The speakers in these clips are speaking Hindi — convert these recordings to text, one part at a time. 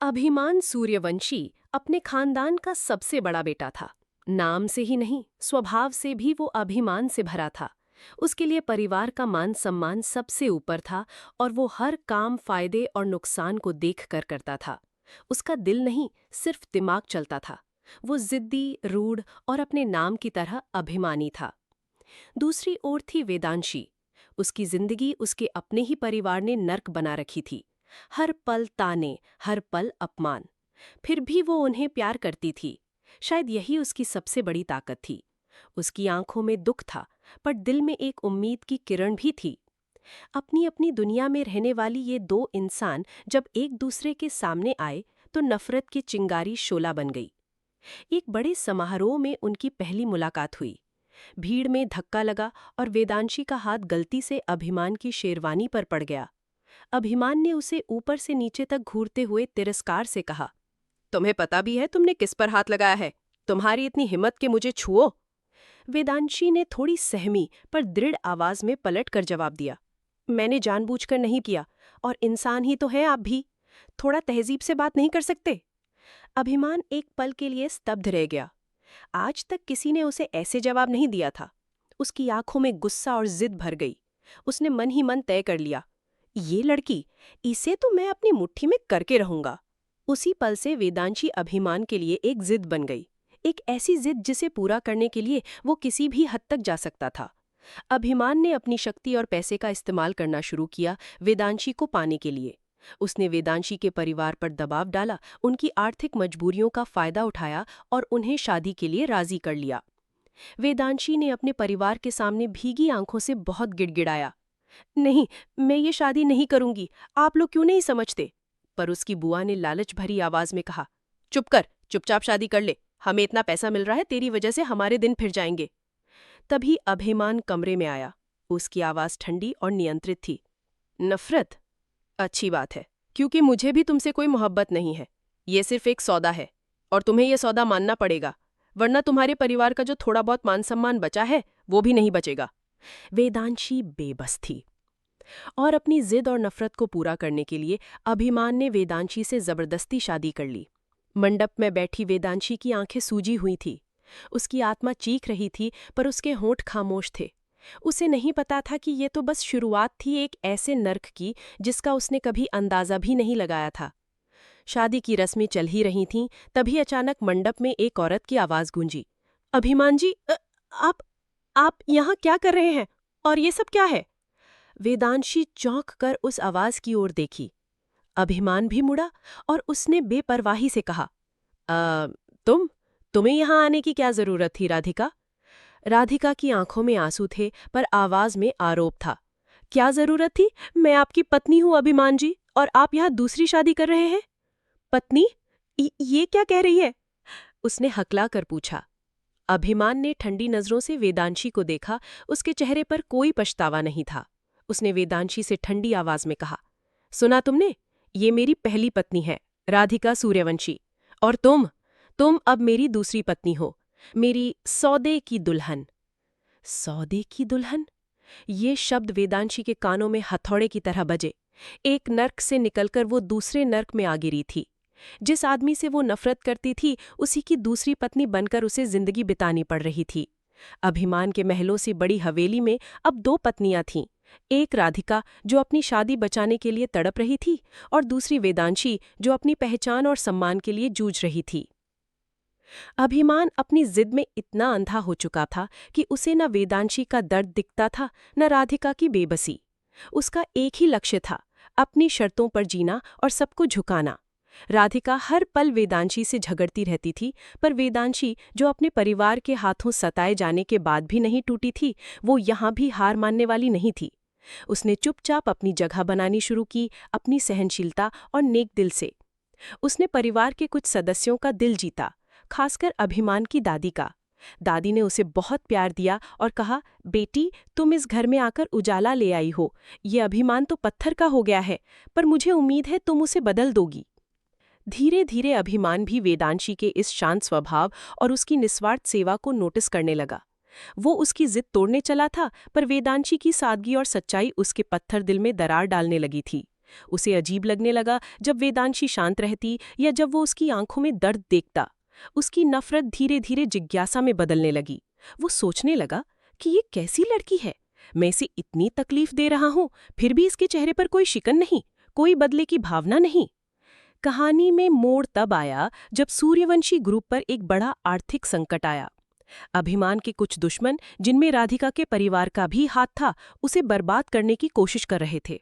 अभिमान सूर्यवंशी अपने खानदान का सबसे बड़ा बेटा था। नाम से ही नहीं, स्वभाव से भी वो अभिमान से भरा था। उसके लिए परिवार का मान सम्मान सबसे ऊपर था और वो हर काम फायदे और नुकसान को देख कर करता था। उसका दिल नहीं, सिर्फ दिमाग चलता था। वो जिद्दी, रूढ़ और अपने नाम की तरह अभिमानी था। दूसरी ओर थी वेदांशी। उसकी जिंदगी उसके अपने ही परिवार ने नर्क बना रखी थी। हर पल ताने, हर पल अपमान। फिर भी वो उन्हें प्यार करती थी। शायद यही उसकी सबसे बड़ी ताकत थी। उसकी आंखों में दुख था, पर दिल में एक उम्मीद की किरण भी थी। अपनी अपनी दुनिया में रहने वाली ये दो इंसान जब एक दूसरे के सामने आए तो नफरत की चिंगारी शोला बन गई। एक बड़े समारोह में उनकी पहली मुलाकात हुई। भीड़ में धक्का लगा और वेदांशी का हाथ गलती से अभिमान की शेरवानी पर पड़ गया। अभिमान ने उसे ऊपर से नीचे तक घूरते हुए तिरस्कार से कहा, तुम्हें पता भी है तुमने किस पर हाथ लगाया है? तुम्हारी इतनी हिम्मत कि मुझे छुओ? वेदांशी ने थोड़ी सहमी पर दृढ़ आवाज में पलट कर जवाब दिया, मैंने जानबूझकर नहीं किया, और इंसान ही तो हैं आप भी। थोड़ा तहजीब से बात नहीं कर सकते? अभिमान एक पल के लिए स्तब्ध रह गया। आज तक किसी ने उसे ऐसे जवाब नहीं दिया था। उसकी आंखों में गुस्सा और जिद भर गई। उसने मन ही मन तय कर लिया, ये लड़की, इसे तो मैं अपनी मुट्ठी में करके रहूंगा। उसी पल से वेदांशी अभिमान के लिए एक जिद बन गई। एक ऐसी जिद जिसे पूरा करने के लिए वो किसी भी हद तक जा सकता था। अभिमान ने अपनी शक्ति और पैसे का इस्तेमाल करना शुरू किया वेदांशी को पाने के लिए। उसने वेदांशी के परिवार पर दबाव डाला, उनकी आर्थिक मजबूरियों का फायदा उठाया और उन्हें शादी के लिए राजी कर लिया। वेदांशी ने अपने परिवार के सामने भीगी आंखों से बहुत गिड़गिड़ाया, नहीं, मैं ये शादी नहीं करूंगी, आप लोग क्यों नहीं समझते? पर उसकी बुआ ने लालच भरी आवाज में कहा, चुप कर, चुपचाप शादी कर ले, हमें इतना पैसा मिल रहा है, तेरी वजह से हमारे दिन फिर जाएंगे। तभी अभिमान कमरे में आया। उसकी आवाज ठंडी और नियंत्रित थी। नफरत? अच्छी बात है, क्योंकि मुझे भी तुमसे कोई मोहब्बत नहीं है। ये सिर्फ एक सौदा है और तुम्हें यह सौदा मानना पड़ेगा, वरना तुम्हारे परिवार का जो थोड़ा बहुत मान सम्मान बचा है वो भी नहीं बचेगा। वेदांशी बेबस थी और अपनी जिद और नफरत को पूरा करने के लिए अभिमान ने वेदांशी से जबरदस्ती शादी कर ली। मंडप में बैठी वेदांशी की आंखें सूजी हुई थी। उसकी आत्मा चीख रही थी, पर उसके होंठ खामोश थे। उसे नहीं पता था कि ये तो बस शुरुआत थी एक ऐसे नर्क की जिसका उसने कभी अंदाजा भी नहीं लगाया था। शादी की रस्में चल ही रही थीं, तभी अचानक मंडप में एक औरत की आवाज गूंजी, अभिमान जी, आप यहाँ क्या कर रहे हैं? और ये सब क्या है? वेदांशी चौंक कर उस आवाज की ओर देखी। अभिमान भी मुड़ा और उसने बेपरवाही से कहा, तुम्हें यहाँ आने की क्या जरूरत थी राधिका? राधिका की आंखों में आंसू थे, पर आवाज में आरोप था। क्या जरूरत थी? मैं आपकी पत्नी हूं अभिमान जी, और आप यहाँ दूसरी शादी कर रहे हैं। पत्नी? ये क्या कह रही है? उसने हकला कर पूछा। अभिमान ने ठंडी नजरों से वेदांशी को देखा। उसके चेहरे पर कोई पछतावा नहीं था। उसने वेदांशी से ठंडी आवाज में कहा, सुना तुमने? ये मेरी पहली पत्नी है, राधिका सूर्यवंशी, और तुम अब मेरी दूसरी पत्नी हो, मेरी सौदे की दुल्हन। सौदे की दुल्हन? ये शब्द वेदांशी के कानों में हथौड़े की तरह बजे। एक नर्क से निकलकर वो दूसरे नर्क में आ गिरी थी। जिस आदमी से वो नफरत करती थी, उसी की दूसरी पत्नी बनकर उसे जिंदगी बितानी पड़ रही थी। अभिमान के महलों से बड़ी हवेली में अब दो पत्नियां थीं। एक राधिका, जो अपनी शादी बचाने के लिए तड़प रही थी, और दूसरी वेदांशी, जो अपनी पहचान और सम्मान के लिए जूझ रही थी। अभिमान अपनी जिद में इतना अंधा हो चुका था कि उसे न वेदांशी का दर्द दिखता था, न राधिका की बेबसी। उसका एक ही लक्ष्य था, अपनी शर्तों पर जीना और सबको झुकाना। राधिका हर पल वेदांशी से झगड़ती रहती थी, पर वेदांशी, जो अपने परिवार के हाथों सताए जाने के बाद भी नहीं टूटी थी, वो यहाँ भी हार मानने वाली नहीं थी। उसने चुपचाप अपनी जगह बनानी शुरू की, अपनी सहनशीलता और नेक दिल से। उसने परिवार के कुछ सदस्यों का दिल जीता, खासकर अभिमान की दादी का। दादी ने उसे बहुत प्यार दिया और कहा, बेटी, तुम इस घर में आकर उजाला ले आई हो। ये अभिमान तो पत्थर का हो गया है, पर मुझे उम्मीद है तुम उसे बदल दोगी। धीरे धीरे अभिमान भी वेदांशी के इस शांत स्वभाव और उसकी निस्वार्थ सेवा को नोटिस करने लगा। वो उसकी जिद तोड़ने चला था, पर वेदांशी की सादगी और सच्चाई उसके पत्थर दिल में दरार डालने लगी थी। उसे अजीब लगने लगा जब वेदांशी शांत रहती या जब वो उसकी आंखों में दर्द देखता। उसकी नफरत धीरे धीरे जिज्ञासा में बदलने लगी। वो सोचने लगा कि ये कैसी लड़की है, मैं इसे इतनी तकलीफ दे रहा हूं, फिर भी इसके चेहरे पर कोई शिकन नहीं, कोई बदले की भावना नहीं। कहानी में मोड़ तब आया जब सूर्यवंशी ग्रुप पर एक बड़ा आर्थिक संकट आया। अभिमान के कुछ दुश्मन, जिनमें राधिका के परिवार का भी हाथ था, उसे बर्बाद करने की कोशिश कर रहे थे।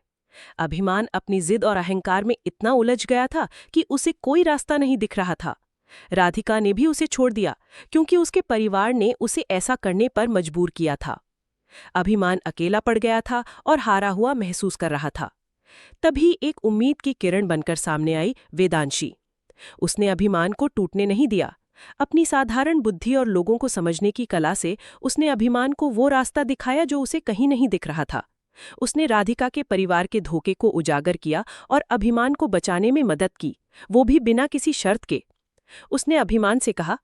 अभिमान अपनी जिद और अहंकार में इतना उलझ गया था कि उसे कोई रास्ता नहीं दिख रहा था। राधिका ने भी उसे छोड़ दिया क्योंकि उसके परिवार ने उसे ऐसा करने पर मजबूर किया था। अभिमान अकेला पड़ गया था और हारा हुआ महसूस कर रहा था। तभी एक उम्मीद की किरण बनकर सामने आई वेदांशी। उसने अभिमान को टूटने नहीं दिया। अपनी साधारण बुद्धि और लोगों को समझने की कला से उसने अभिमान को वो रास्ता दिखाया जो उसे कहीं नहीं दिख रहा था। उसने राधिका के परिवार के धोखे को उजागर किया और अभिमान को बचाने में मदद की, वो भी बिना किसी शर्त के। उसने अभिमान से कहा,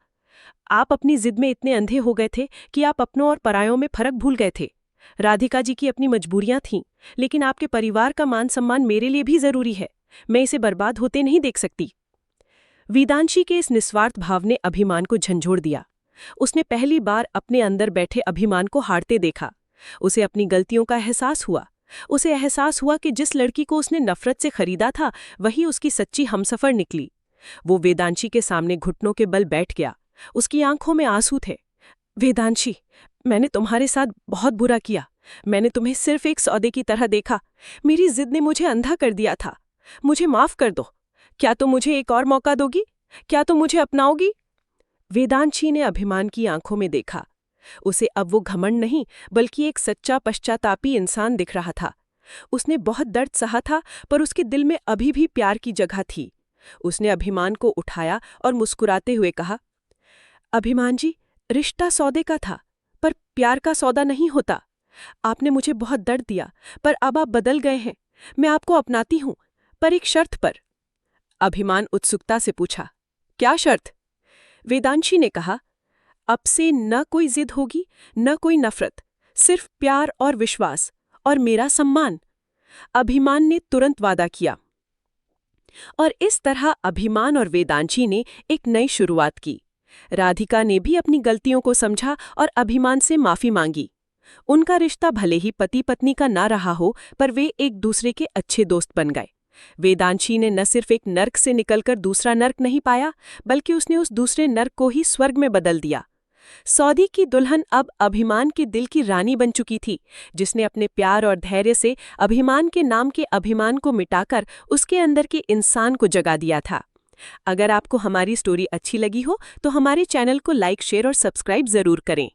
आप अपनी जिद में इतने अंधे हो गए थे कि आप अपनों और परायों में फर्क भूल गए थे। राधिका जी की अपनी मजबूरियां थीं, लेकिन आपके परिवार का मान सम्मान मेरे लिए भी जरूरी है। मैं इसे बर्बाद होते नहीं देख सकती। वेदांशी के इस निस्वार्थ भाव ने अभिमान को झंझोड़ दिया। उसने पहली बार अपने अंदर बैठे अभिमान को हारते देखा। उसे अपनी गलतियों का एहसास हुआ। उसे एहसास हुआ कि जिस लड़की को उसने नफरत से खरीदा था, वही उसकी सच्ची हमसफर निकली। वो वेदांशी के सामने घुटनों के बल बैठ गया। उसकी आंखों में आंसू थे। वेदांशी, मैंने तुम्हारे साथ बहुत बुरा किया। मैंने तुम्हें सिर्फ एक सौदे की तरह देखा। मेरी जिद ने मुझे अंधा कर दिया था। मुझे माफ कर दो। क्या तुम मुझे एक और मौका दोगी? क्या तुम मुझे अपनाओगी? वेदांशी ने अभिमान की आंखों में देखा। उसे अब वो घमंड नहीं, बल्कि एक सच्चा पश्चातापी इंसान दिख रहा था। उसने बहुत दर्द सहा था, पर उसके दिल में अभी भी प्यार की जगह थी। उसने अभिमान को उठाया और मुस्कुराते हुए कहा, अभिमान जी, रिश्ता सौदे का था, पर प्यार का सौदा नहीं होता। आपने मुझे बहुत दर्द दिया, पर अब आप बदल गए हैं। मैं आपको अपनाती हूं, पर एक शर्त पर। अभिमान उत्सुकता से पूछा, क्या शर्त? वेदांशी ने कहा, अब से न कोई जिद होगी, न कोई नफरत, सिर्फ प्यार और विश्वास और मेरा सम्मान। अभिमान ने तुरंत वादा किया। और इस तरह अभिमान और वेदांशी ने एक नई शुरुआत की। राधिका ने भी अपनी गलतियों को समझा और अभिमान से माफी मांगी। उनका रिश्ता भले ही पति पत्नी का ना रहा हो, पर वे एक दूसरे के अच्छे दोस्त बन गए। वेदांशी ने न सिर्फ एक नर्क से निकलकर दूसरा नर्क नहीं पाया, बल्कि उसने उस दूसरे नर्क को ही स्वर्ग में बदल दिया। सौदी की दुल्हन अब अभिमान के दिल की रानी बन चुकी थी, जिसने अपने प्यार और धैर्य से अभिमान के नाम के अभिमान को मिटाकर उसके अंदर के इंसान को जगा दिया था। अगर आपको हमारी स्टोरी अच्छी लगी हो तो हमारे चैनल को लाइक, शेयर और सब्सक्राइब जरूर करें।